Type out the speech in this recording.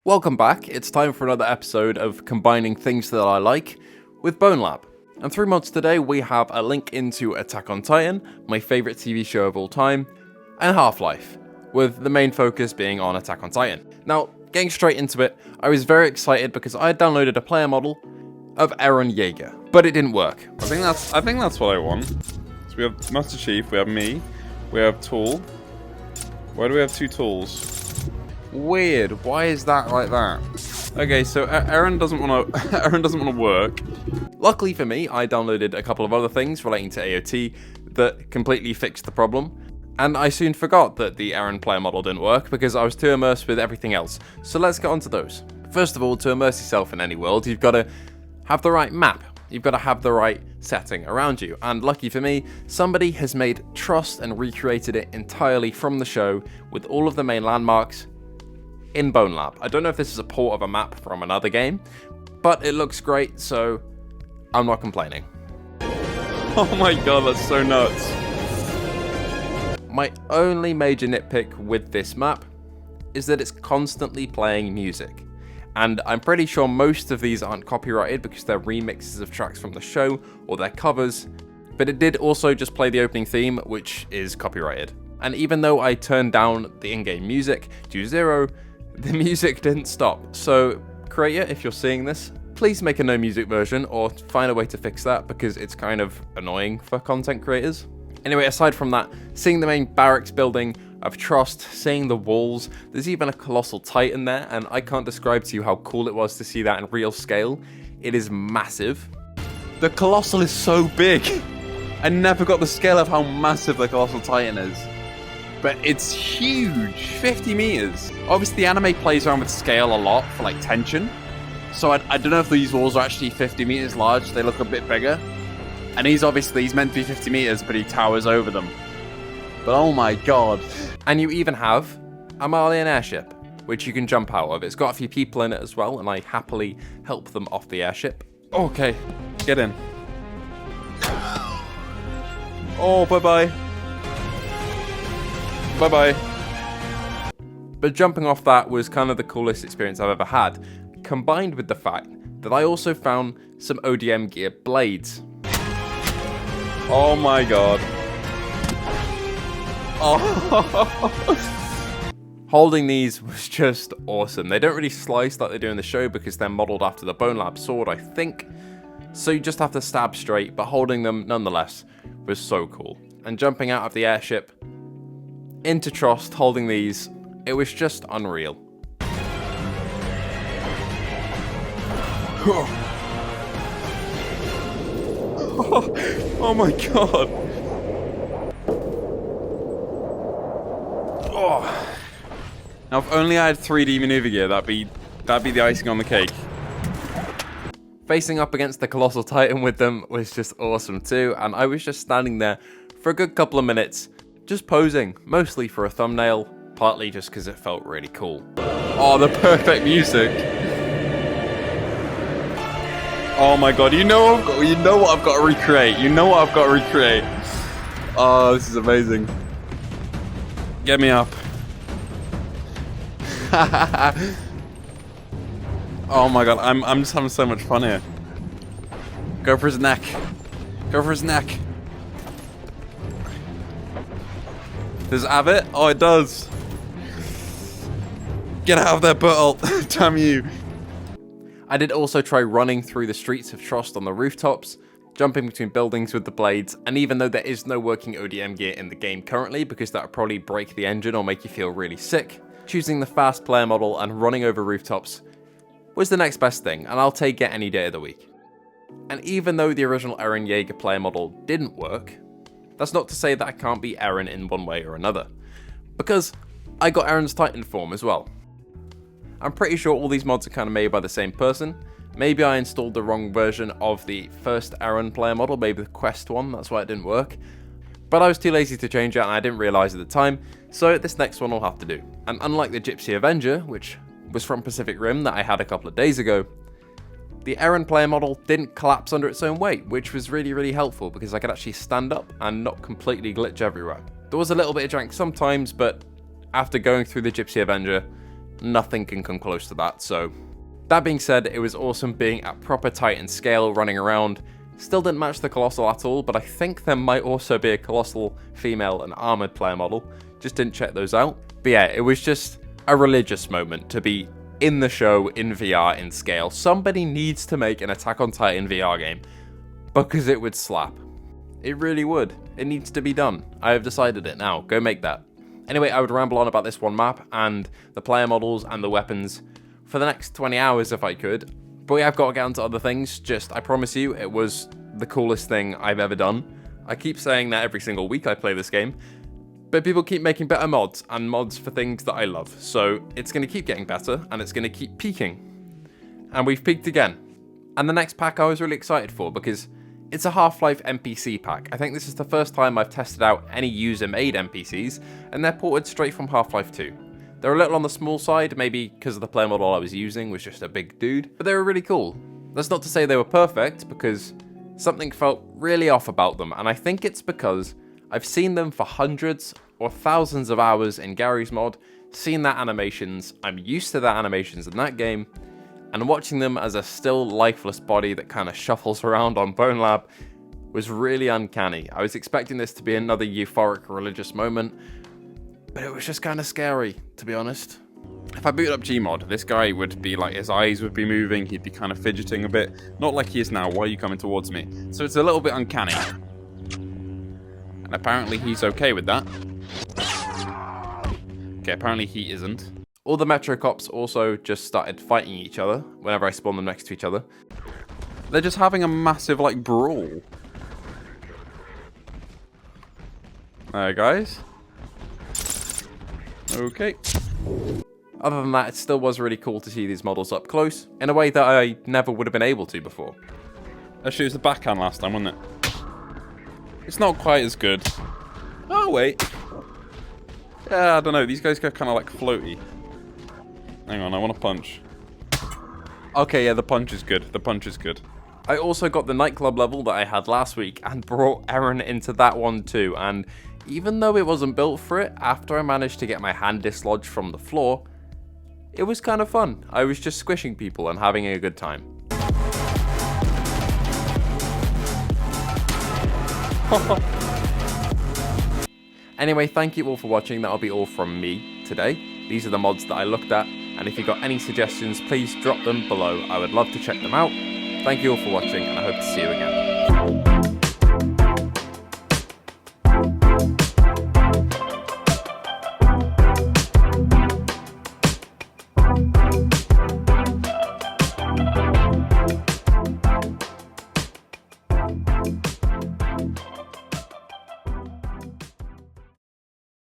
Welcome back, it's time for another episode of combining things that I like with BONELAB. And through mods today we have a link into Attack on Titan, my favourite TV show of all time, and Half-Life, with the main focus being on Attack on Titan. Now, getting straight into it, I was very excited because I had downloaded a player model of Eren Jaeger, but it didn't work. I think that's what I want. So we have Master Chief, we have me, we have Tool. Why do we have two tools? Weird. Why is that like that? Okay, so Eren doesn't want to. Eren doesn't want to work. Luckily for me, I downloaded a couple of other things relating to AOT that completely fixed the problem, and I soon forgot that the Eren player model didn't work because I was too immersed with everything else. So let's get on to those. First of all, to immerse yourself in any world, you've got to have the right map. You've got to have the right setting around you. And lucky for me, somebody has made Trost and recreated it entirely from the show with all of the main landmarks in BONELAB. I don't know if this is a port of a map from another game, but it looks great, so I'm not complaining. Oh my god, that's so nuts. My only major nitpick with this map is that it's constantly playing music. And I'm pretty sure most of these aren't copyrighted because they're remixes of tracks from the show or they're covers, but it did also just play the opening theme, which is copyrighted. And even though I turned down the in-game music to 0, the music didn't stop. So, creator, if you're seeing this, please make a no music version or find a way to fix that because it's kind of annoying for content creators. Anyway, aside from that, seeing the main barracks building of Trost, seeing the walls, there's even a colossal titan there, and I can't describe to you how cool it was to see that in real scale. It is massive. The Colossal is so big. I never got the scale of how massive the Colossal Titan is. But it's huge, 50 meters. Obviously the anime plays around with scale a lot for like tension. So I don't know if these walls are actually 50 meters large, they look a bit bigger. And he's meant to be 50 meters, but he towers over them. But oh my god. And you even have a Malian airship, which you can jump out of. It's got a few people in it as well, and I happily help them off the airship. Okay, get in. Oh, bye-bye. Bye-bye. But jumping off that was kind of the coolest experience I've ever had, combined with the fact that I also found some ODM gear blades. Oh my god. Oh. Holding these was just awesome. They don't really slice like they do in the show because they're modeled after the BONELAB sword, I think. So you just have to stab straight, but holding them nonetheless was so cool. And jumping out of the airship into Trost holding these, it was just unreal. Oh my god. Oh. Now if only I had 3D maneuver gear, that'd be the icing on the cake. Facing up against the Colossal Titan with them was just awesome too, and I was just standing there for a good couple of minutes, just posing, mostly for a thumbnail, partly just because it felt really cool. Oh, the perfect music. Oh my god, you know what I've got to recreate. Oh, this is amazing. Get me up. Oh my god, I'm just having so much fun here. Go for his neck. Does it have it? Oh, it does. Get out of there, Buttle. Damn you. I did also try running through the streets of Trost on the rooftops, jumping between buildings with the blades, and even though there is no working ODM gear in the game currently because that would probably break the engine or make you feel really sick, choosing the fast player model and running over rooftops was the next best thing, and I'll take it any day of the week. And even though the original Eren Jaeger player model didn't work, that's not to say that I can't be Eren in one way or another, because I got Eren's Titan form as well. I'm pretty sure all these mods are kind of made by the same person. Maybe I installed the wrong version of the first Eren player model, maybe the Quest one, that's why it didn't work. But I was too lazy to change it and I didn't realise at the time, so this next one will have to do. And unlike the Gypsy Avenger, which was from Pacific Rim that I had a couple of days ago, the Eren player model didn't collapse under its own weight, which was really helpful because I could actually stand up and not completely glitch everywhere. There was a little bit of jank sometimes, but after going through the Gypsy Avenger, nothing can come close to that, so... That being said, it was awesome being at proper Titan scale, running around. Still didn't match the Colossal at all, but I think there might also be a Colossal female and armored player model. Just didn't check those out. But yeah, it was just a religious moment to be in the show, in VR, in scale. Somebody needs to make an Attack on Titan VR game, because it would slap. It really would. It needs to be done. I have decided it now. Go make that. Anyway, I would ramble on about this one map, and the player models, and the weapons, for the next 20 hours if I could. But we have got to get on to other things. I promise you, it was the coolest thing I've ever done. I keep saying that every single week I play this game, but people keep making better mods, and mods for things that I love. So it's going to keep getting better, and it's going to keep peaking. And we've peaked again. And the next pack I was really excited for, because it's a Half-Life NPC pack. I think this is the first time I've tested out any user-made NPCs, and they're ported straight from Half-Life 2. They're a little on the small side, maybe because of the player model I was using was just a big dude, but they were really cool. That's not to say they were perfect, because something felt really off about them, and I think it's because I've seen them for hundreds or thousands of hours in Gary's mod, seen their animations, I'm used to their animations in that game, and watching them as a still lifeless body that kind of shuffles around on BONELAB was really uncanny. I was expecting this to be another euphoric religious moment, but it was just kind of scary, to be honest. If I boot up Gmod, this guy would be like, his eyes would be moving, he'd be kind of fidgeting a bit. Not like he is now, why are you coming towards me? So it's a little bit uncanny. And apparently he's okay with that. Okay, apparently he isn't. All the Metro Cops also just started fighting each other whenever I spawn them next to each other. They're just having a massive, like, brawl. Guys. Okay. Other than that, it still was really cool to see these models up close, in a way that I never would have been able to before. Actually, it was the backhand last time, wasn't it? It's not quite as good. Oh, wait. Yeah, I don't know, these guys go kind of like floaty. Hang on, I want to punch. Okay, yeah, the punch is good. The punch is good. I also got the Nightclub level that I had last week and brought Eren into that one too, and even though it wasn't built for it, after I managed to get my hand dislodged from the floor, it was kind of fun. I was just squishing people and having a good time. Anyway, thank you all for watching. That'll be all from me today. These are the mods that I looked at, and if you've got any suggestions, please drop them below. I would love to check them out. Thank you all for watching, and I hope to see you again.